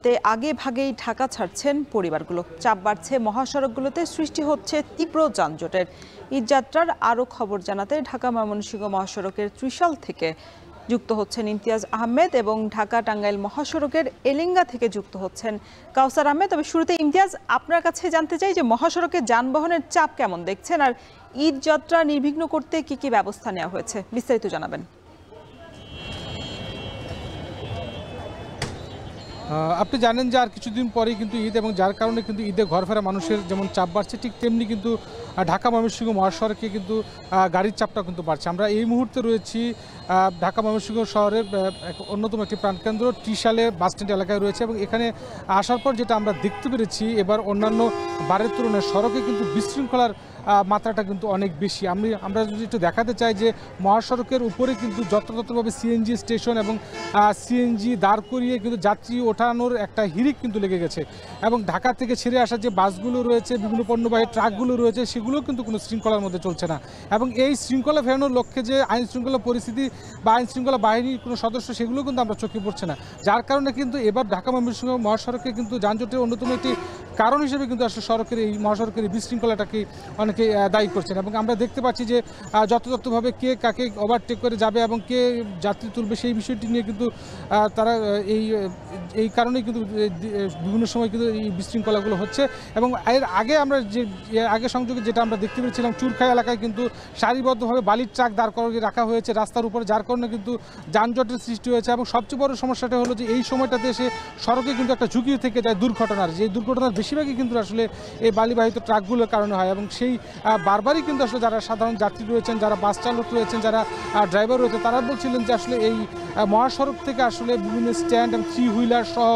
যাতে আগে ভাগেই ঢাকা ছাড়ছেন পরিবারগুলো। চাপ বাড়ছে মহাসড়কগুলোতে, সৃষ্টি হচ্ছে তীব্র যানজটের। ঈদযাত্রার আরও খবর জানাতে ঢাকা ময়মনসিংহ মহাসড়কের ত্রিশাল থেকে যুক্ত হচ্ছেন ইমতিয়াজ আহমেদ এবং ঢাকা টাঙ্গাইল মহাসড়কের এলেঙ্গা থেকে যুক্ত হচ্ছেন কাউসার আহমেদ। তবে শুরুতে ইমতিয়াজ, আপনার কাছে জানতে চাই যে মহাসড়কে যানবাহনের চাপ কেমন দেখছেন, আর ঈদযাত্রা নির্বিঘ্ন করতে কি কি ব্যবস্থা নেওয়া হয়েছে, বিস্তারিত জানাবেন। আপনি জানেন যে আর কিছুদিন পরেই কিন্তু ঈদ, এবং যার কারণে কিন্তু ঈদে ঘর ফেরা মানুষের যেমন চাপ বাড়ছে, ঠিক তেমনি কিন্তু ঢাকা ময়মনসিংহ মহাসড়কে কিন্তু গাড়ির চাপটা কিন্তু বাড়ছে। আমরা এই মুহূর্তে রয়েছি ঢাকা ময়মনসিংহ শহরের অন্যতম একটি প্রাণকেন্দ্র ত্রিশালে বাস স্ট্যান্ড এলাকায় রয়েছে, এবং এখানে আসার পর যেটা আমরা দেখতে পেরেছি, এবার অন্যান্য বারের তুলনায় সড়কে কিন্তু বিশৃঙ্খলার মাত্রাটা কিন্তু অনেক বেশি। আমরা যদি একটু দেখাতে চাই যে মহাসড়কের উপরে কিন্তু যত্রতত্রভাবে সিএনজি স্টেশন এবং সিএনজি দাঁড় করিয়ে কিন্তু যাত্রী ওঠানোর একটা হিড়িক কিন্তু লেগে গেছে, এবং ঢাকা থেকে ছেড়ে আসা যে বাসগুলো রয়েছে, বিভিন্ন পণ্যবাহী ট্রাকগুলো রয়েছে, সেগুলো কিন্তু কোনো শৃঙ্খলার মধ্যে চলছে না। এবং এই শৃঙ্খলা ফেরানোর লক্ষ্যে যে আইন শৃঙ্খলা পরিস্থিতি বা আইন শৃঙ্খলা বাহিনীর কোনো সদস্য, সেগুলো কিন্তু আমরা চোখে পড়ছে না। যার কারণে কিন্তু এবার ঢাকা ময়মনসিংহ মহাসড়কে কিন্তু যানজটের অন্যতম একটি কারণ হিসেবে কিন্তু আসলে মহাসড়কের এই বিশৃঙ্খলাটাকে অনেকে দায়ী করছেন। এবং আমরা দেখতে পাচ্ছি যে যথাযথভাবে কে কাকে ওভারটেক করে যাবে এবং কে যাত্রী তুলবে, সেই বিষয়টি নিয়ে কিন্তু তারা এই কারণেই কিন্তু বিভিন্ন সময় কিন্তু এই বিশৃঙ্খলাগুলো হচ্ছে। এবং এর আগে আমরা আগে সংযোগে যেটা আমরা দেখতে পেয়েছিলাম, চুরখাই এলাকায় কিন্তু সারিবদ্ধভাবে বালির ট্রাক দাঁড় করিয়ে রাখা হয়েছে রাস্তার উপরে, যার কারণে কিন্তু যানজটের সৃষ্টি হয়েছে। এবং সবচেয়ে বড় সমস্যাটা হলো যে এই সময়টাতে এসে সড়কে কিন্তু একটা ঝুঁকি থেকে যায় দুর্ঘটনার, যে দুর্ঘটনার বেশিরভাগই কিন্তু আসলে এই বালিবাহিত ট্রাকগুলোর কারণে হয়। এবং সেই বারবারই কিন্তু আসলে যারা সাধারণ যাত্রী রয়েছেন, যারা বাস চালক রয়েছেন, যারা ড্রাইভার রয়েছে, তারা বলছিলেন যে আসলে এই মহাসড়ক থেকে আসলে বিভিন্ন স্ট্যান্ড এবং থ্রি হুইলার সহ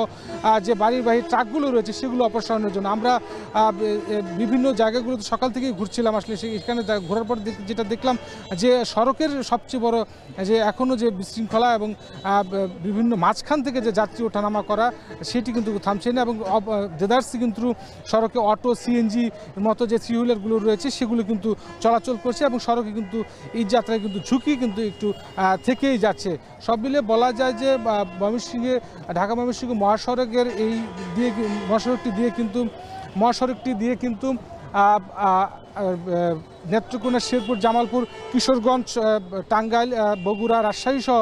যে বাড়িবাহী ট্রাকগুলো রয়েছে, সেগুলো অপসারণের জন্য আমরা বিভিন্ন জায়গাগুলোতে সকাল থেকেই ঘুরছিলাম। আসলে এখানে ঘোরার পর যেটা দেখলাম যে সড়কের সবচেয়ে বড় যে এখনও যে বিশৃঙ্খলা এবং বিভিন্ন মাঝখান থেকে যে যাত্রী ওঠানামা করা, সেটি কিন্তু থামছে না। এবং দেদারসি কিন্তু সড়কে অটো, সিএনজি মতো যে থ্রি হুইলারগুলো রয়েছে, সেগুলো কিন্তু চলাচল করছে, এবং সড়কে কিন্তু এই যাত্রায় কিন্তু ঝুঁকি কিন্তু একটু থেকেই যাচ্ছে। সব মিলে বলা যায় যে ঢাকা ময়মনসিংহ মহাসড়কের এই দিয়ে মহাসড়কটি দিয়ে কিন্তু নেত্রকোনা, শেরপুর, জামালপুর, কিশোরগঞ্জ, টাঙ্গাইল, বগুড়া, রাজশাহী সহ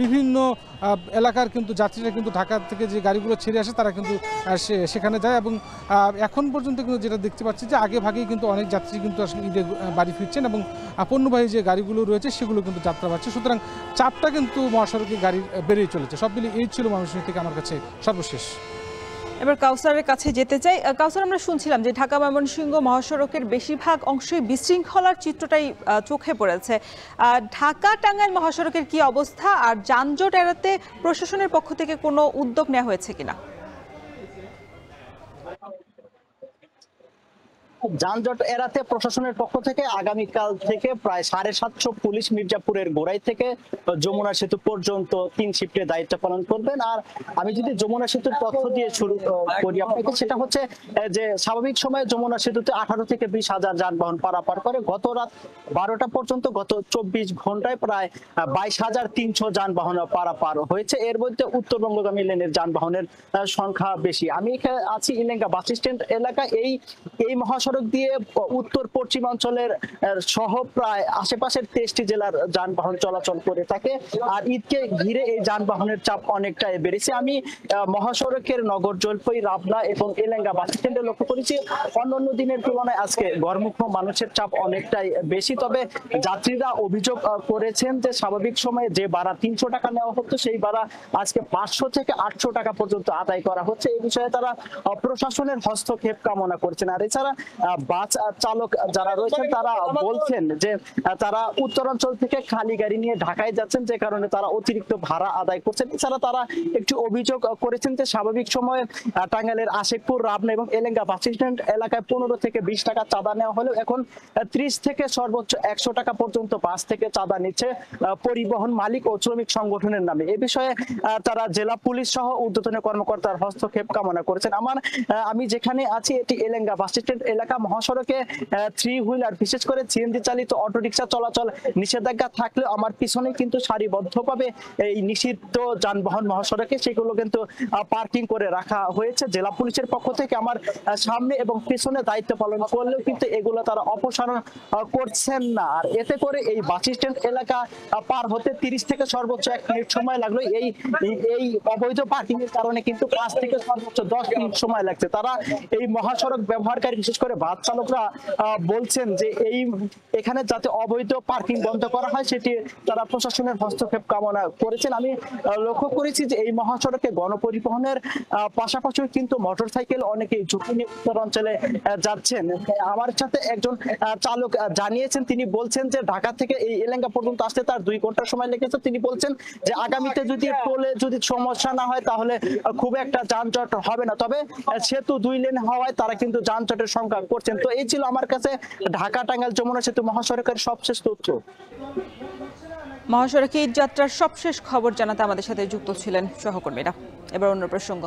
বিভিন্ন এলাকার কিন্তু যাত্রীরা কিন্তু ঢাকা থেকে যে গাড়িগুলো ছেড়ে আসে, তারা কিন্তু সেখানে যায়। এবং এখন পর্যন্ত কিন্তু যেটা দেখতে পাচ্ছি যে আগে ভাগেই কিন্তু অনেক যাত্রী কিন্তু আসলে ঈদে বাড়ি ফিরছেন, এবং পণ্যবাহী যে গাড়িগুলো রয়েছে, সেগুলো কিন্তু যাত্রা পাচ্ছে। সুতরাং চাপটা কিন্তু মহাসড়কে গাড়ির বেড়েই চলেছে। সব মিলিয়ে এই ছিল ময়মনসিংহ থেকে আমার কাছে সর্বশেষ। এবার কাউসারের কাছে যেতে চাই। কাউসার, আমরা শুনছিলাম যে ঢাকা ময়মনসিংহ মহাসড়কের বেশিরভাগ অংশই বিশৃঙ্খলার চিত্রটাই চোখে পড়েছে। ঢাকা টাঙ্গাইল মহাসড়কের কি অবস্থা, আর যানজট এড়াতে প্রশাসনের পক্ষ থেকে কোনো উদ্যোগ নেওয়া হয়েছে কিনা? যানজট এড়াতে প্রশাসনের পক্ষ থেকে আগামীকাল থেকে প্রায় 750 পুলিশ মির্জাপুরের গোড়াই থেকে যমুনা সেতু পর্যন্ত 3 শিফটে দায়িত্ব পালন করবেন। আর আমি যদি যমুনা সেতুর তথ্য দিয়ে শুরু করি আপনাকে, সেটা হচ্ছে যে স্বাভাবিক সময়ে যমুনা সেতুতে 18 থেকে 20 হাজার যানবাহন পারাপার করে। গত রাত 12টা পর্যন্ত গত 24 ঘন্টায় প্রায় 22,300 যানবাহন পারাপার হয়েছে। এর মধ্যে উত্তরবঙ্গগামী লেনের যানবাহনের সংখ্যা বেশি। আমি এখানে আছি ইলেঙ্গা বাস স্ট্যান্ড এলাকা। এই মহাসড়ক দিয়ে উত্তর পশ্চিমাঞ্চলের সহ প্রায় আশেপাশের 23টি জেলার যানবাহন চলাচল করে থাকে। আর ঈদকে ঘিরে এই যানবাহনের চাপ অনেকটাই বেড়েছে। আমি মহাসড়কের নগর জলপাই, রাবলা এবং এলেঙ্গা বাস স্ট্যান্ডে লক্ষ্য করেছি অন্যান্য দিনের তুলনায় আজকে গড়মুখ মানুষের চাপ অনেকটাই বেশি। তবে যাত্রীরা অভিযোগ করেছেন যে স্বাভাবিক সময়ে যে ভাড়া 300 টাকা নেওয়া হতো, সেই ভাড়া আজকে 500 থেকে 800 টাকা পর্যন্ত আদায় করা হচ্ছে। এই বিষয়ে তারা প্রশাসনের হস্তক্ষেপ কামনা করছেন। আর এছাড়া বাস চালক যারা রয়েছেন, তারা বলছেন যে তারা উত্তরাঞ্চল থেকে খালি গাড়ি নিয়ে ঢাকায় যাচ্ছেন, যে কারণে তারা অতিরিক্ত ভাড়া আদায় করছেন। এছাড়া তারা একটু অভিযোগ করেছেন যে স্বাভাবিক সময়ে টাঙ্গাইলের আশিকপুর, রাবনা এবং এলেঙ্গা বাস স্ট্যান্ড এলাকায় 15 থেকে 20 টাকা চাঁদা নেওয়া হলেও এখন 30 থেকে সর্বোচ্চ 100 টাকা পর্যন্ত বাস থেকে চাঁদা নিচ্ছে পরিবহন মালিক ও শ্রমিক সংগঠনের নামে। এ বিষয়ে তারা জেলা পুলিশ সহ ঊর্ধ্বতন কর্মকর্তার হস্তক্ষেপ কামনা করেছেন। আমি যেখানে আছি এটি এলেঙ্গা বাস স্ট্যান্ড এলাকা। ঢাকা মহাসড়কে 3 হুইলার বিশেষ করে সিএনজি চালিত অটোরিকশা চলাচল নিষেধাজ্ঞা থাকলেও আমার পিছনে কিন্তু সারিবদ্ধভাবে এই নিষিদ্ধ যানবাহন মহাসড়কে সেগুলো কিন্তু পার্কিং করে রাখা হয়েছে জেলা পুলিশের পক্ষ থেকে। আমার সামনে এবং পিছনে দায়িত্ব পালন করলেও কিন্তু এগুলো তারা অপসারণ করছেন না। আর এতে করে এই বাস স্ট্যান্ড এলাকা পার হতে 30 থেকে সর্বোচ্চ 1 মিনিট সময় লাগলো। এই অবৈধ পার্কিং এর কারণে কিন্তু 5 থেকে সর্বোচ্চ 10 মিনিট সময় লাগছে। তারা এই মহাসড়ক ব্যবহারকারী বিশেষ করে বাস চালকরা বলছেন যে এখানে যাতে অবৈধ পার্কিং বন্ধ করা হয় সেটি তারা প্রশাসনের হস্তক্ষেপ কামনা করেছেন। আমি লক্ষ্য করেছি যে এই মহাসড়কে গণপরিবহনের পাশাপাশি কিন্তু মোটরসাইকেল অনেকেই ঝুঁকি নিয়ে উত্তরাঞ্চলে যাচ্ছেন। আমার সাথে একজন চালক জানিয়েছেন, তিনি বলছেন যে ঢাকা থেকে এই এলেঙ্গা পর্যন্ত আসতে তার 2 ঘন্টা সময় লেগেছে। তিনি বলছেন যে আগামীতে যদি টোলে যদি সমস্যা না হয় তাহলে খুব একটা যানজট হবে না, তবে সেতু 2 লেন হওয়ায় তারা কিন্তু যানজটের সংখ্যা করছেন। তো এই ছিল আমার কাছে ঢাকা টাঙ্গাইল যমুনা সেতু মহাসড়কের সবশেষ তথ্য। মহাসড়কে ঈদ যাত্রার সবশেষ খবর জানাতে আমাদের সাথে যুক্ত ছিলেন সহকর্মীরা। এবার অন্য প্রসঙ্গ।